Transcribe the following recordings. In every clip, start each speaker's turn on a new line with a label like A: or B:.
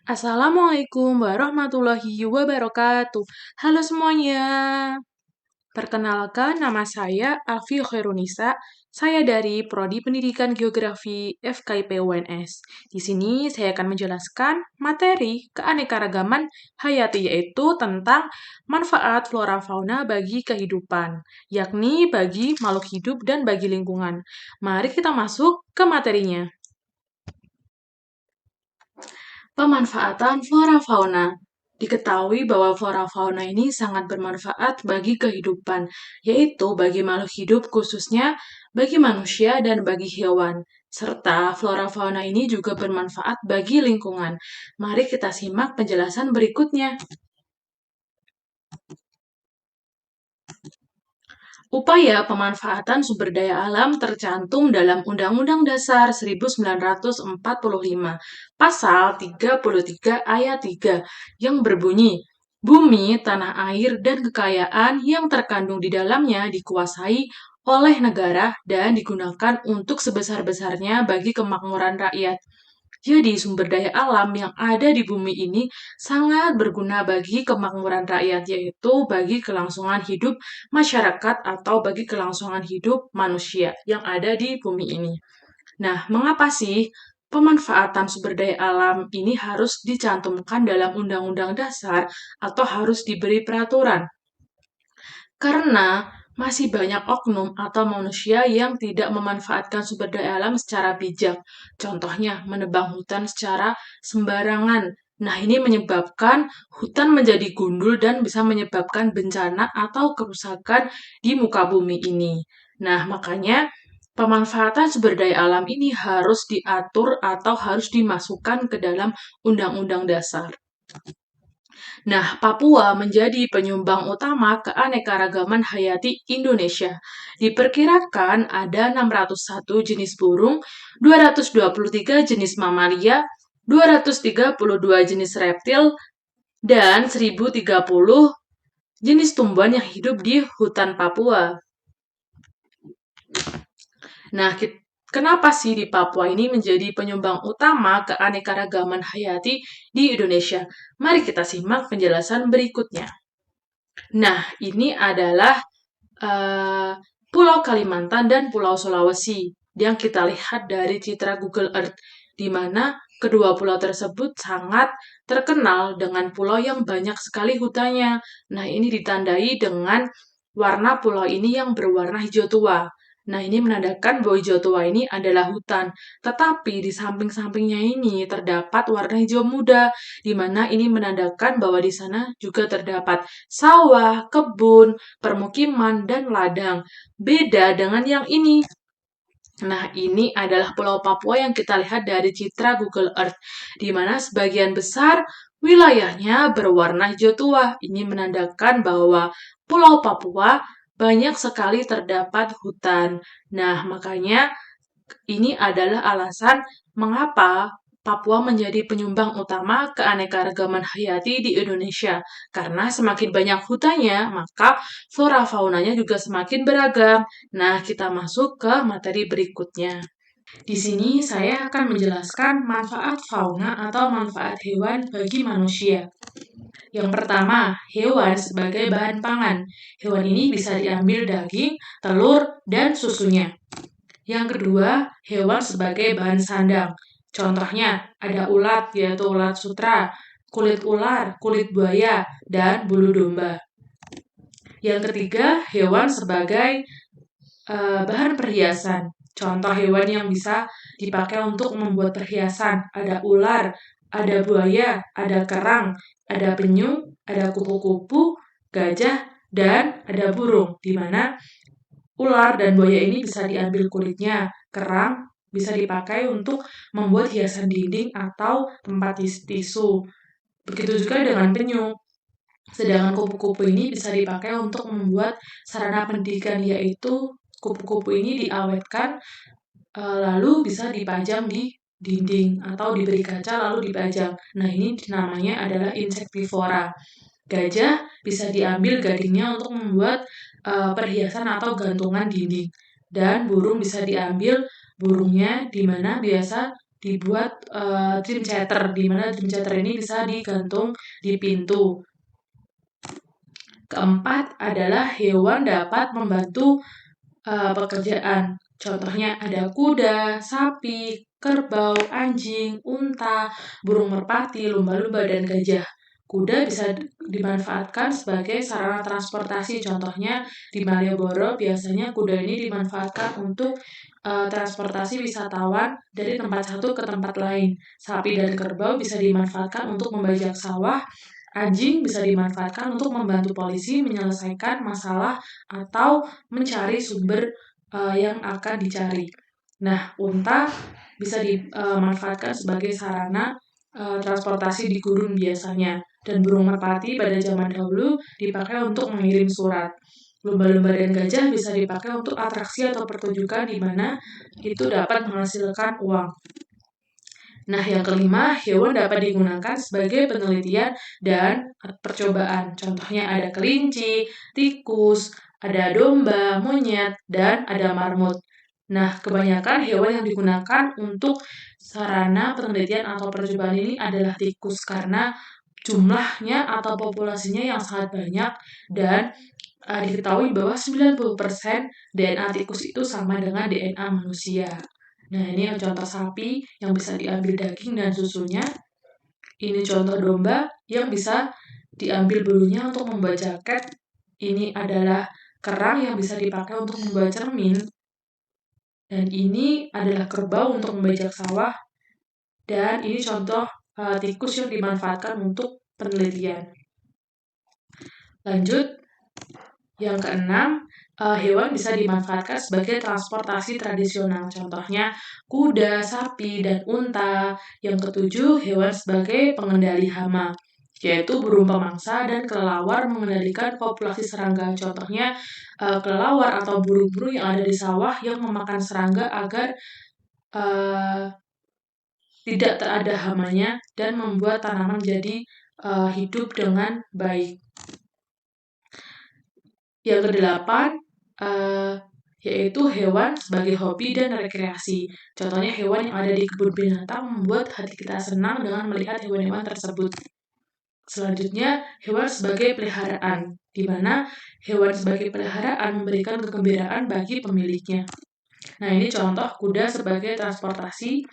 A: Assalamualaikum warahmatullahi wabarakatuh. Halo semuanya. Perkenalkan, nama saya Alfi Khairunisa. Saya dari Prodi Pendidikan Geografi FKIP UNS. Di sini saya akan menjelaskan materi keanekaragaman hayati, yaitu tentang manfaat flora fauna bagi kehidupan, yakni bagi makhluk hidup dan bagi lingkungan. Mari kita masuk ke materinya. Pemanfaatan flora fauna. Diketahui bahwa flora fauna ini sangat bermanfaat bagi kehidupan, yaitu bagi makhluk hidup khususnya bagi manusia dan bagi hewan. Serta flora fauna ini juga bermanfaat bagi lingkungan. Mari kita simak penjelasan berikutnya. Upaya pemanfaatan sumber daya alam tercantum dalam Undang-Undang Dasar 1945, Pasal 33 Ayat 3, yang berbunyi, bumi, tanah air, dan kekayaan yang terkandung di dalamnya dikuasai oleh negara dan digunakan untuk sebesar-besarnya bagi kemakmuran rakyat. Jadi, sumber daya alam yang ada di bumi ini sangat berguna bagi kemakmuran rakyat, yaitu bagi kelangsungan hidup masyarakat atau bagi kelangsungan hidup manusia yang ada di bumi ini. Nah, mengapa sih pemanfaatan sumber daya alam ini harus dicantumkan dalam Undang-Undang Dasar atau harus diberi peraturan? Karena masih banyak oknum atau manusia yang tidak memanfaatkan sumber daya alam secara bijak. Contohnya, menebang hutan secara sembarangan. Nah, ini menyebabkan hutan menjadi gundul dan bisa menyebabkan bencana atau kerusakan di muka bumi ini. Nah, makanya pemanfaatan sumber daya alam ini harus diatur atau harus dimasukkan ke dalam Undang-Undang Dasar. Nah, Papua menjadi penyumbang utama keanekaragaman hayati Indonesia. Diperkirakan ada 601 jenis burung, 223 jenis mamalia, 232 jenis reptil, dan 1030 jenis tumbuhan yang hidup di hutan Papua. Nah, kenapa sih di Papua ini menjadi penyumbang utama keanekaragaman hayati di Indonesia? Mari kita simak penjelasan berikutnya. Nah, ini adalah Pulau Kalimantan dan Pulau Sulawesi yang kita lihat dari citra Google Earth, di mana kedua pulau tersebut sangat terkenal dengan pulau yang banyak sekali hutannya. Nah, ini ditandai dengan warna pulau ini yang berwarna hijau tua. Nah, ini menandakan bahwa hijau tua ini adalah hutan. Tetapi di samping-sampingnya ini terdapat warna hijau muda, di mana ini menandakan bahwa di sana juga terdapat sawah, kebun, permukiman, dan ladang. Beda dengan yang ini. Nah, ini adalah Pulau Papua yang kita lihat dari citra Google Earth, di mana sebagian besar wilayahnya berwarna hijau tua. Ini menandakan bahwa Pulau Papua banyak sekali terdapat hutan. Nah, makanya ini adalah alasan mengapa Papua menjadi penyumbang utama keanekaragaman hayati di Indonesia. Karena semakin banyak hutannya, maka flora faunanya juga semakin beragam. Nah, kita masuk ke materi berikutnya. Di sini saya akan menjelaskan manfaat fauna atau manfaat hewan bagi manusia. Yang pertama, hewan sebagai bahan pangan. Hewan ini bisa diambil daging, telur, dan susunya. Yang kedua, hewan sebagai bahan sandang. Contohnya, ada ulat, yaitu ulat sutra, kulit ular, kulit buaya, dan bulu domba. Yang ketiga, hewan sebagai bahan perhiasan. Contoh hewan yang bisa dipakai untuk membuat perhiasan. Ada ular, ada buaya, ada kerang, ada penyu, ada kupu-kupu, gajah, dan ada burung, di mana ular dan buaya ini bisa diambil kulitnya, kerang bisa dipakai untuk membuat hiasan dinding atau tempat tisu. Begitu juga dengan penyu. Sedangkan kupu-kupu ini bisa dipakai untuk membuat sarana pendidikan, yaitu kupu-kupu ini diawetkan lalu bisa dipajang di dinding atau diberi kaca lalu dipajang. Nah, ini namanya adalah insektivora. Gajah bisa diambil gadingnya untuk membuat perhiasan atau gantungan dinding. Dan burung bisa diambil burungnya, di mana biasa dibuat dream chatter, di mana dream chatter ini bisa digantung di pintu. Keempat adalah hewan dapat membantu pekerjaan. Contohnya ada kuda, sapi, kerbau, anjing, unta, burung merpati, lumba-lumba, dan gajah. Kuda bisa dimanfaatkan sebagai sarana transportasi. Contohnya di Malioboro biasanya kuda ini dimanfaatkan untuk transportasi wisatawan dari tempat satu ke tempat lain. Sapi dan kerbau bisa dimanfaatkan untuk membajak sawah. Anjing bisa dimanfaatkan untuk membantu polisi menyelesaikan masalah atau mencari sumber yang akan dicari. Nah, unta bisa dimanfaatkan sebagai sarana transportasi di gurun biasanya. Dan burung merpati pada zaman dahulu dipakai untuk mengirim surat. Lumba-lumba dan gajah bisa dipakai untuk atraksi atau pertunjukan di mana itu dapat menghasilkan uang. Nah, yang kelima, hewan dapat digunakan sebagai penelitian dan percobaan. Contohnya ada kelinci, tikus, ada domba, monyet, dan ada marmut. Nah, kebanyakan hewan yang digunakan untuk sarana penelitian atau percobaan ini adalah tikus karena jumlahnya atau populasinya yang sangat banyak dan diketahui bahwa 90% DNA tikus itu sama dengan DNA manusia. Nah, ini contoh sapi yang bisa diambil daging dan susunya. Ini contoh domba yang bisa diambil bulunya untuk membuat jaket. Ini adalah kerang yang bisa dipakai untuk membuat cermin. Dan ini adalah kerbau untuk membajak sawah. Dan ini contoh tikus yang dimanfaatkan untuk penelitian. Lanjut, yang keenam, hewan bisa dimanfaatkan sebagai transportasi tradisional. Contohnya kuda, sapi, dan unta. Yang ketujuh, hewan sebagai pengendali hama, yaitu burung pemangsa dan kelelawar mengendalikan populasi serangga. Contohnya kelelawar atau burung-burung yang ada di sawah yang memakan serangga agar tidak ada hamanya dan membuat tanaman jadi hidup dengan baik. Yang kedelapan, yaitu hewan sebagai hobi dan rekreasi. Contohnya hewan yang ada di kebun binatang membuat hati kita senang dengan melihat hewan-hewan tersebut. Selanjutnya, hewan sebagai peliharaan, di mana hewan sebagai peliharaan memberikan kegembiraan bagi pemiliknya. Nah, ini contoh kuda sebagai transportasi,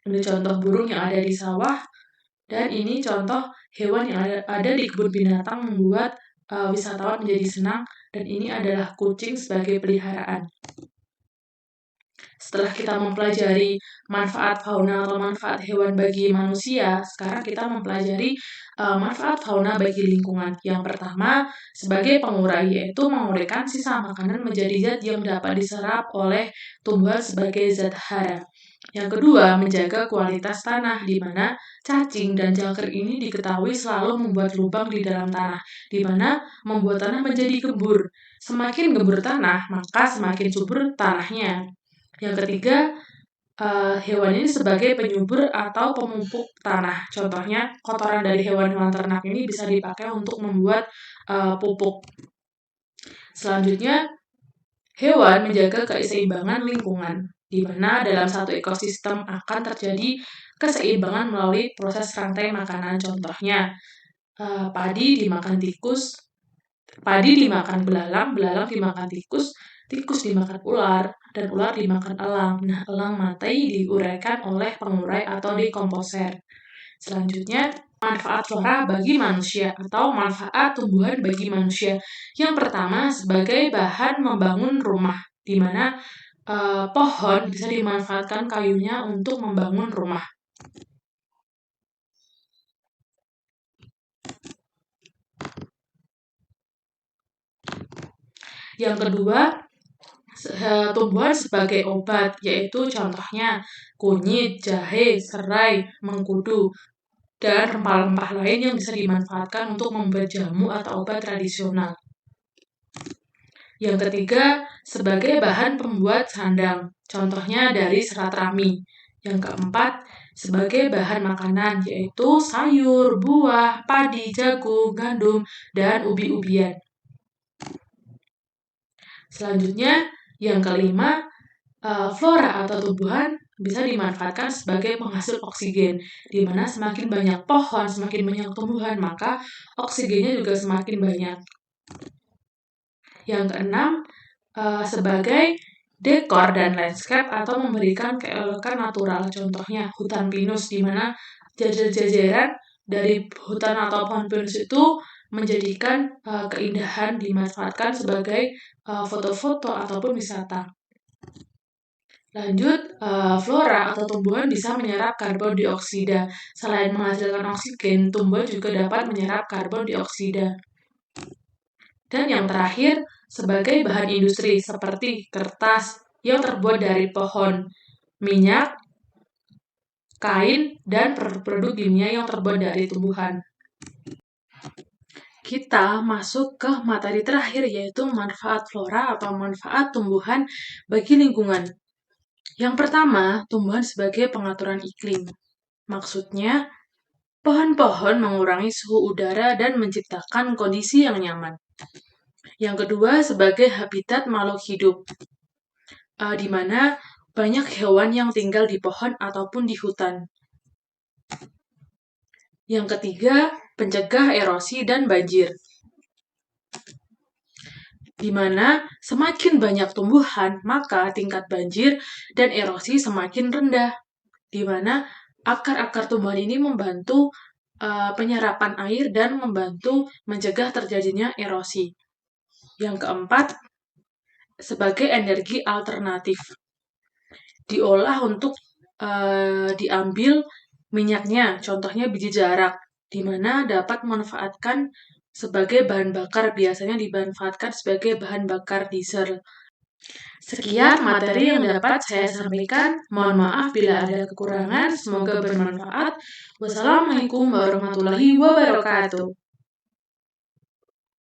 A: ini contoh burung yang ada di sawah, dan ini contoh hewan yang ada di kebun binatang membuat wisatawan menjadi senang, dan ini adalah kucing sebagai peliharaan. Setelah kita mempelajari manfaat fauna atau manfaat hewan bagi manusia, sekarang kita mempelajari manfaat fauna bagi lingkungan. Yang pertama, sebagai pengurai, yaitu menguraikan sisa makanan menjadi zat yang dapat diserap oleh tumbuhan sebagai zat hara. Yang kedua, menjaga kualitas tanah, di mana cacing dan jangkrik ini diketahui selalu membuat lubang di dalam tanah, di mana membuat tanah menjadi gembur. Semakin gembur tanah, maka semakin subur tanahnya. Yang ketiga, hewan ini sebagai penyubur atau pemupuk tanah. Contohnya, kotoran dari hewan-hewan ternak ini bisa dipakai untuk membuat pupuk. Selanjutnya, hewan menjaga keseimbangan lingkungan, di mana dalam satu ekosistem akan terjadi keseimbangan melalui proses rantai makanan. Contohnya, padi dimakan tikus, padi dimakan belalang, belalang dimakan tikus, tikus dimakan ular, dan ular dimakan elang. Nah, elang mati diuraikan oleh pengurai atau dekomposer. Selanjutnya, manfaat flora bagi manusia atau manfaat tumbuhan bagi manusia. Yang pertama, sebagai bahan membangun rumah, di mana pohon bisa dimanfaatkan kayunya untuk membangun rumah. Yang kedua, tumbuhan sebagai obat, yaitu contohnya kunyit, jahe, serai, mengkudu, dan rempah-rempah lain yang bisa dimanfaatkan untuk membuat jamu atau obat tradisional. Yang ketiga, sebagai bahan pembuat sandang, contohnya dari serat rami. Yang keempat, sebagai bahan makanan, yaitu sayur, buah, padi, jagung, gandum, dan ubi-ubian. Selanjutnya, yang kelima, flora atau tumbuhan bisa dimanfaatkan sebagai penghasil oksigen, di mana semakin banyak pohon, semakin banyak tumbuhan, maka oksigennya juga semakin banyak. Yang keenam, sebagai dekor dan landscape atau memberikan keelokan natural. Contohnya hutan pinus, di mana jajar-jajaran dari hutan atau pohon pinus itu menjadikan keindahan dimanfaatkan sebagai foto-foto ataupun wisata. Lanjut, flora atau tumbuhan bisa menyerap karbon dioksida. Selain menghasilkan oksigen, tumbuhan juga dapat menyerap karbon dioksida. Dan yang terakhir, sebagai bahan industri seperti kertas yang terbuat dari pohon, minyak, kain, dan produk kimia yang terbuat dari tumbuhan. Kita masuk ke materi terakhir, yaitu manfaat flora atau manfaat tumbuhan bagi lingkungan. Yang pertama, tumbuhan sebagai pengaturan iklim. Maksudnya, pohon-pohon mengurangi suhu udara dan menciptakan kondisi yang nyaman. Yang kedua, sebagai habitat makhluk hidup, di mana banyak hewan yang tinggal di pohon ataupun di hutan. Yang ketiga, pencegah erosi dan banjir, di mana semakin banyak tumbuhan, maka tingkat banjir dan erosi semakin rendah, di mana akar-akar tumbuhan ini membantu penyerapan air dan membantu mencegah terjadinya erosi. Yang keempat, sebagai energi alternatif, diolah untuk diambil minyaknya, contohnya biji jarak, di mana dapat memanfaatkan sebagai bahan bakar, biasanya dimanfaatkan sebagai bahan bakar diesel. Sekian materi yang dapat saya sampaikan. Mohon maaf bila ada kekurangan, semoga bermanfaat. Wassalamualaikum warahmatullahi wabarakatuh.